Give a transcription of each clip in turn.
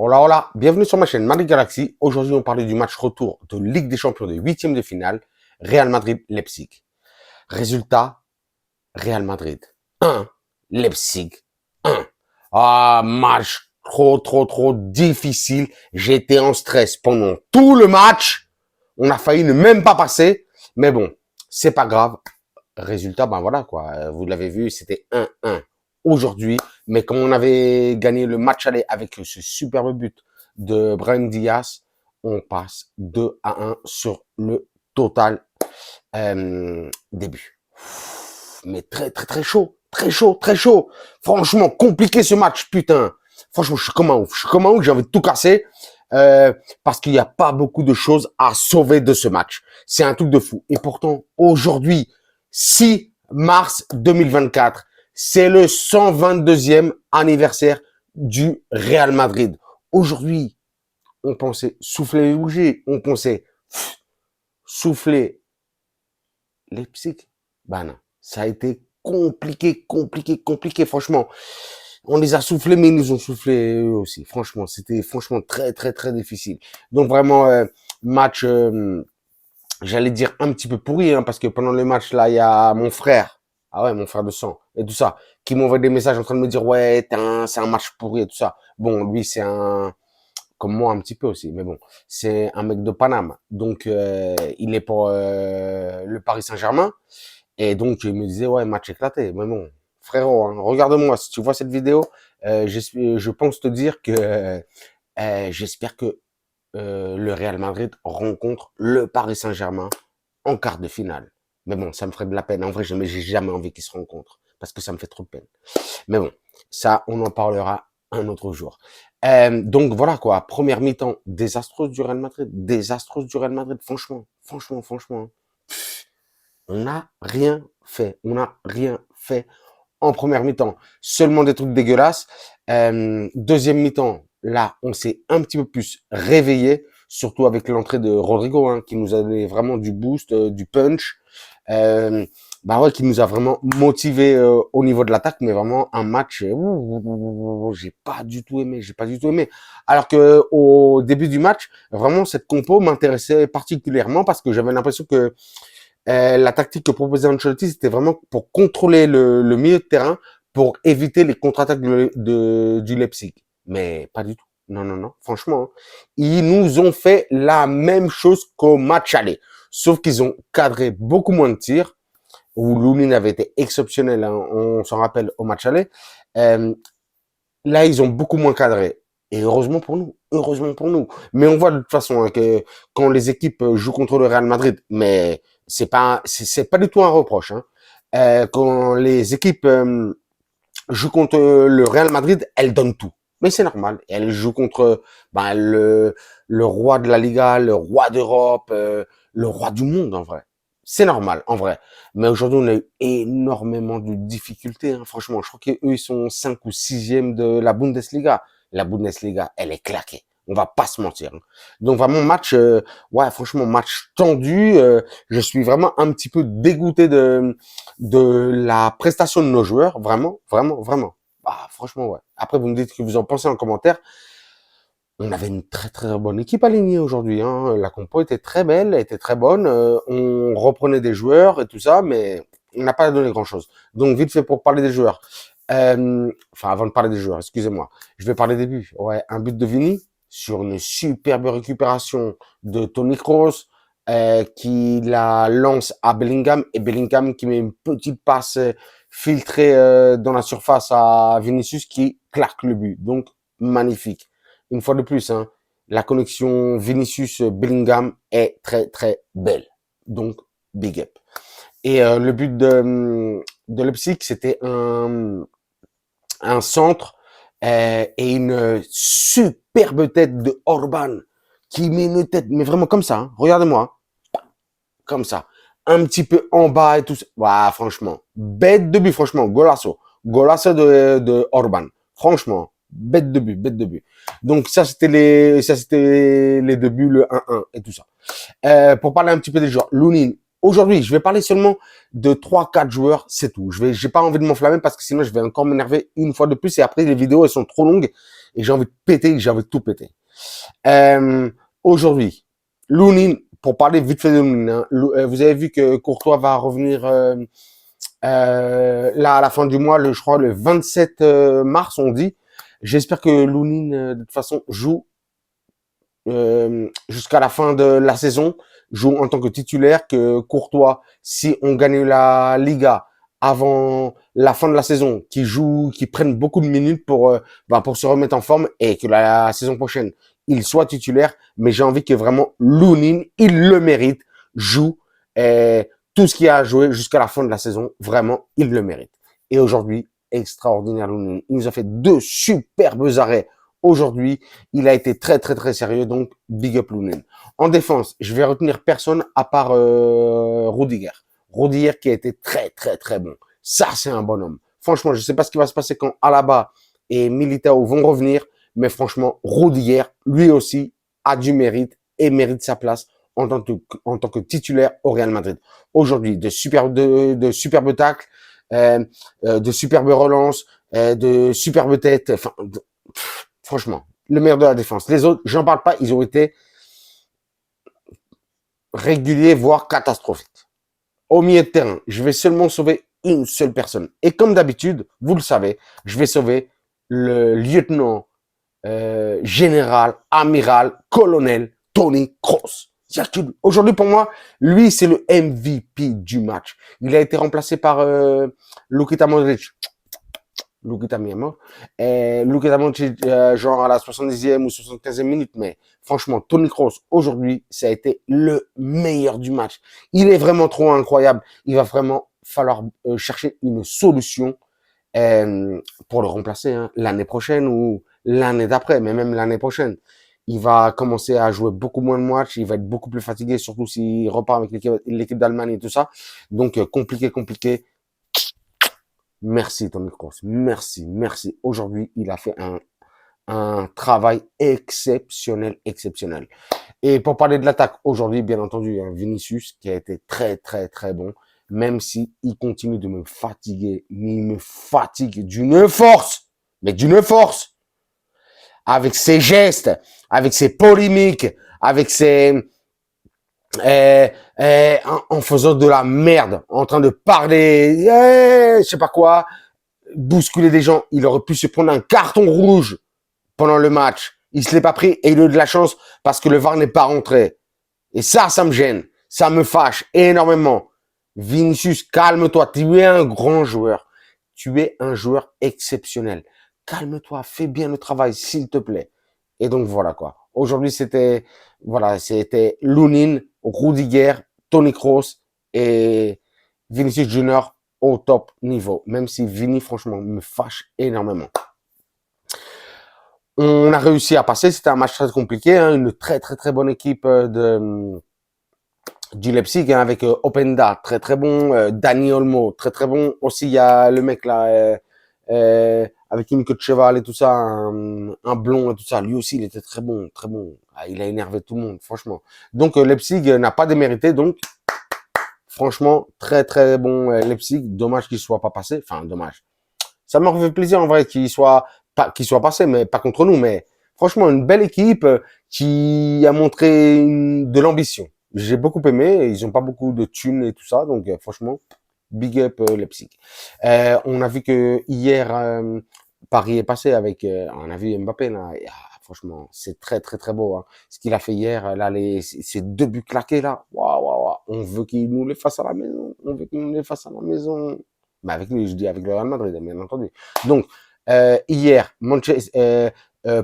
Hola, hola, bienvenue sur ma chaîne Madrid Galaxy. Aujourd'hui, on parle du match retour de Ligue des Champions de huitième de finale, Real Madrid-Leipzig. Résultat, Real Madrid 1, Leipzig 1. Ah, match trop difficile. J'étais en stress pendant tout le match. On a failli ne même pas passer. Mais bon, c'est pas grave. Résultat, ben voilà quoi. Vous l'avez vu, c'était 1-1 aujourd'hui. Mais comme on avait gagné le match aller avec ce superbe but de Brahim Diaz, on passe 2-1 sur le total début. Mais très chaud, très chaud. Franchement, compliqué ce match, putain. Franchement, je suis comme un ouf. J'ai envie de tout casser. Parce qu'il n'y a pas beaucoup de choses à sauver de ce match. C'est un truc de fou. Et pourtant, aujourd'hui, 6 mars 2024, c'est le 122e anniversaire du Real Madrid. Aujourd'hui, on pensait souffler les bougies, on pensait souffler Leipzig. Ben non, ça a été compliqué. Franchement, on les a soufflés, mais ils nous ont soufflé eux aussi. Franchement, c'était franchement très difficile. Donc vraiment, match, j'allais dire un petit peu pourri, hein, parce que pendant le match, là, il y a mon frère, ah ouais, mon frère de sang, et tout ça, qui m'envoie des messages en train de me dire, ouais, c'est un match pourri et tout ça. Bon, lui, c'est un, comme moi un petit peu aussi, mais bon, c'est un mec de Paname. Donc, il est pour le Paris Saint-Germain. Et donc, il me disait, ouais, match éclaté. Mais bon, frérot, hein, regarde-moi, si tu vois cette vidéo, je pense te dire que j'espère que le Real Madrid rencontre le Paris Saint-Germain en quart de finale. Mais bon, ça me ferait de la peine. En vrai, j'ai jamais envie qu'ils se rencontrent parce que ça me fait trop de peine. Mais bon, ça, on en parlera un autre jour. Donc voilà quoi, première mi-temps désastreuse du Real Madrid, franchement. On n'a rien fait, en première mi-temps. Seulement des trucs dégueulasses. Deuxième mi-temps, là, on s'est un petit peu plus réveillé, surtout avec l'entrée de Rodrigo, hein, qui nous a donné vraiment du boost, du punch. Bah ouais, qui nous a vraiment motivé au niveau de l'attaque, mais vraiment un match, j'ai pas du tout aimé. Alors que au début du match, vraiment cette compo m'intéressait particulièrement parce que j'avais l'impression que la tactique que proposait Ancelotti, c'était vraiment pour contrôler le milieu de terrain, pour éviter les contre-attaques du Leipzig. Mais pas du tout. Non. Franchement, hein. Ils nous ont fait la même chose qu'au match aller. Sauf qu'ils ont cadré beaucoup moins de tirs, où Loulin avait été exceptionnel, hein, on s'en rappelle au match aller. Euh, Là, ils ont beaucoup moins cadré. Et heureusement pour nous. Mais on voit de toute façon hein, que quand les équipes jouent contre le Real Madrid, mais c'est pas du tout un reproche. Hein. Quand les équipes jouent contre le Real Madrid, elles donnent tout. Mais c'est normal. Elles jouent contre ben, le roi de la Liga, le roi d'Europe, le roi du monde en vrai. C'est normal, en vrai. Mais aujourd'hui, on a eu énormément de difficultés. Hein. Franchement, je crois qu'eux, ils sont 5 ou 6e de la Bundesliga. La Bundesliga, elle est claquée. On va pas se mentir. Hein. Donc vraiment, match, ouais, franchement, match tendu. Je suis vraiment un petit peu dégoûté de la prestation de nos joueurs. Vraiment. Bah, franchement, ouais. Après, vous me dites ce que vous en pensez en commentaire. On avait une très bonne équipe alignée aujourd'hui. Hein. La compo était très belle, était très bonne. On reprenait des joueurs et tout ça, mais on n'a pas donné grand-chose. Donc vite fait pour parler des joueurs. Enfin, avant de parler des joueurs, excusez-moi. Je vais parler des buts. Ouais, un but de Vini sur une superbe récupération de Toni Kroos qui la lance à Bellingham et Bellingham qui met une petite passe filtrée dans la surface à Vinicius qui claque le but. Donc magnifique. Une fois de plus, hein, la connexion Vinicius-Bellingham est très belle. Donc, big up. Et le but de Leipzig, c'était un centre et une superbe tête de Orban qui met une tête, mais vraiment comme ça. Hein, regardez-moi, comme ça. Un petit peu en bas et tout ça. Ouais, franchement, bête de but, franchement, golasso. Golasso de Orban. Franchement, bête de but. Donc ça c'était les deux buts, le 1-1 et tout ça. Pour parler un petit peu des joueurs, Lunin, Aujourd'hui, je vais parler seulement de 3-4 joueurs, c'est tout. J'ai pas envie de m'enflammer parce que sinon je vais encore m'énerver une fois de plus et après les vidéos elles sont trop longues et j'ai envie de péter, j'ai envie de tout péter. Euh, Aujourd'hui, Lunin, pour parler vite fait de Lunin, hein, vous avez vu que Courtois va revenir là à la fin du mois, je crois le 27 mars, on dit. J'espère que Lunin de toute façon joue jusqu'à la fin de la saison, joue en tant que titulaire, que Courtois, si on gagne la Liga avant la fin de la saison, qui joue, qui prenne beaucoup de minutes pour se remettre en forme et que la saison prochaine, il soit titulaire. Mais j'ai envie que vraiment Lunin, il le mérite, joue tout ce qu'il a à jouer jusqu'à la fin de la saison. Vraiment, il le mérite. Et aujourd'hui, extraordinaire Lunin. Il nous a fait 2 superbes arrêts aujourd'hui. Il a été très très très sérieux, donc big up Lunin. En défense, je vais retenir personne à part Rudiger. Rudiger qui a été très très très bon. Ça, c'est un bonhomme. Franchement, je sais pas ce qui va se passer quand Alaba et Militao vont revenir, mais franchement, Rudiger, lui aussi, a du mérite et mérite sa place en tant que titulaire au Real Madrid. Aujourd'hui, de superbes tacles, de superbes relances, de superbes têtes, enfin, franchement, le meilleur de la défense. Les autres, j'en parle pas, ils ont été réguliers, voire catastrophiques. Au milieu de terrain, je vais seulement sauver une seule personne. Et comme d'habitude, vous le savez, je vais sauver le lieutenant, général, amiral, colonel Toni Kroos. Aujourd'hui, pour moi, lui, c'est le MVP du match. Il a été remplacé par Luka Modric. Luka Modric, genre à la 70e ou 75e minute, mais franchement, Toni Kroos, aujourd'hui, ça a été le meilleur du match. Il est vraiment trop incroyable. Il va vraiment falloir chercher une solution pour le remplacer hein, l'année prochaine ou l'année d'après, mais même l'année prochaine. Il va commencer à jouer beaucoup moins de matchs, il va être beaucoup plus fatigué, surtout s'il repart avec l'équipe d'Allemagne et tout ça. Donc, compliqué. Merci, Toni Kroos. Merci, merci. Aujourd'hui, il a fait un travail exceptionnel. Et pour parler de l'attaque, aujourd'hui, bien entendu, hein, Vinicius, qui a été très, très, très bon, même si il continue de me fatiguer, mais il me fatigue mais d'une force, avec ses gestes, avec ses polémiques, avec ses, en faisant de la merde, en train de parler, je sais pas quoi, bousculer des gens. Il aurait pu se prendre un carton rouge pendant le match. Il se l'est pas pris et il a eu de la chance parce que le VAR n'est pas rentré. Et ça me gêne. Ça me fâche énormément. Vinicius, calme-toi. Tu es un grand joueur. Tu es un joueur exceptionnel. Calme-toi. Fais bien le travail, s'il te plaît. Et donc, voilà, quoi. Aujourd'hui, c'était Lunin, Rudiger, Toni Kroos et Vinicius Junior au top niveau. Même si Vini, franchement, me fâche énormément. On a réussi à passer. C'était un match très compliqué. Hein, une très, très, très bonne équipe du Leipzig hein, avec Openda, très très bon, Dani Olmo, très très bon. Aussi, il y a le mec là, avec une queue de cheval et tout ça, un blond et tout ça. Lui aussi, il était très bon, très bon. Ah, il a énervé tout le monde, franchement. Donc, Leipzig n'a pas démérité. Donc, franchement, très très bon Leipzig. Dommage qu'il soit pas passé. Enfin, dommage. Ça m'aurait fait plaisir en vrai qu'il soit passé, mais pas contre nous. Mais franchement, une belle équipe qui a montré de l'ambition. J'ai beaucoup aimé. Ils ont pas beaucoup de thunes et tout ça, donc franchement, big up Leipzig. On a vu que hier Paris est passé avec, on a vu Mbappé là. Et, franchement, c'est très très très beau. Hein. Ce qu'il a fait hier, là, ces 2 buts claqués là. Waouh. On veut qu'il nous les fasse à la maison. Bah avec lui, je dis avec le Real Madrid, bien entendu. Donc, hier,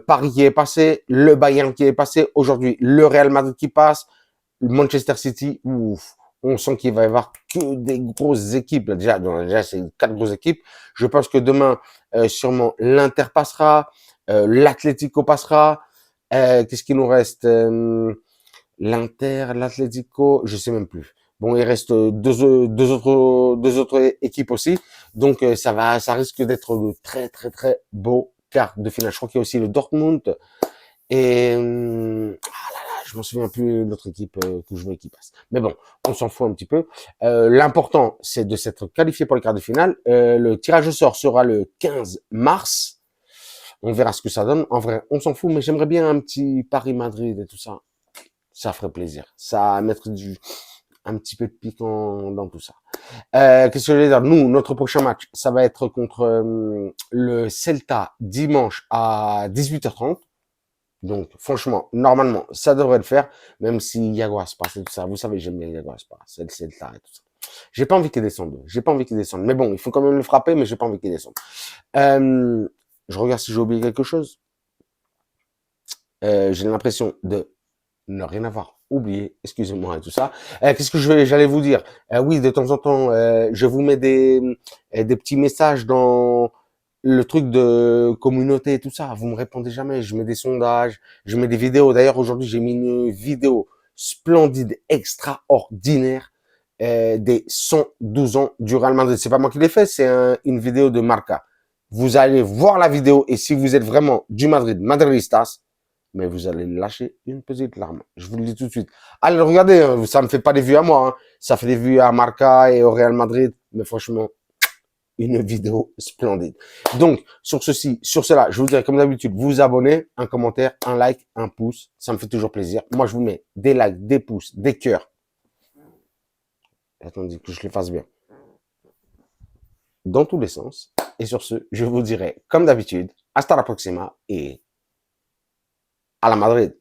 Paris qui est passé, le Bayern qui est passé, aujourd'hui, le Real Madrid qui passe, Manchester City, ouf, on sent qu'il va y avoir que des grosses équipes. Déjà c'est 4 grosses équipes. Je pense que demain, sûrement, l'Inter passera, l'Atlético passera. Qu'est-ce qu'il nous reste l'Inter, l'Atlético, je sais même plus. Bon, il reste deux autres équipes aussi. Donc, ça risque d'être de très, très, très beaux quarts de finale. Je crois qu'il y a aussi le Dortmund. Et, je m'en souviens plus l'autre équipe que je voulais qui passe. Mais bon, on s'en fout un petit peu. L'important, c'est de s'être qualifié pour les quarts de finale. Le tirage au sort sera le 15 mars. On verra ce que ça donne. En vrai, on s'en fout, mais j'aimerais bien un petit Paris-Madrid et tout ça. Ça ferait plaisir. Ça mettre un petit peu de piquant dans tout ça. Qu'est-ce que je vais dire? Nous, notre prochain match, ça va être contre le Celta dimanche à 18h30. Donc, franchement, normalement, ça devrait le faire, même si Iago Aspas et tout ça. Vous savez, j'aime bien Iago Aspas, c'est le Celta et tout ça. J'ai pas envie qu'il descende. J'ai pas envie qu'il descende. Mais bon, il faut quand même le frapper, mais j'ai pas envie qu'il descende. Je regarde si j'ai oublié quelque chose. J'ai l'impression de ne rien avoir oublié, excusez-moi et tout ça. Qu'est-ce que j'allais vous dire? Oui, de temps en temps, je vous mets des petits messages dans le truc de communauté et tout ça. Vous me répondez jamais. Je mets des sondages, je mets des vidéos. D'ailleurs, aujourd'hui, j'ai mis une vidéo splendide, extraordinaire, des 112 ans du Real Madrid. C'est pas moi qui l'ai fait, c'est une vidéo de Marca. Vous allez voir la vidéo et si vous êtes vraiment du Madrid, madridistas, mais vous allez lâcher une petite larme. Je vous le dis tout de suite. Allez, regardez, hein, ça me fait pas des vues à moi, hein. Ça fait des vues à Marca et au Real Madrid, mais franchement, une vidéo splendide. Donc, sur cela, je vous dirais comme d'habitude, vous abonnez, un commentaire, un like, un pouce, ça me fait toujours plaisir. Moi, je vous mets des likes, des pouces, des cœurs. Attendez que je les fasse bien. Dans tous les sens. Et sur ce, je vous dirai, comme d'habitude, hasta la próxima et à la Madrid.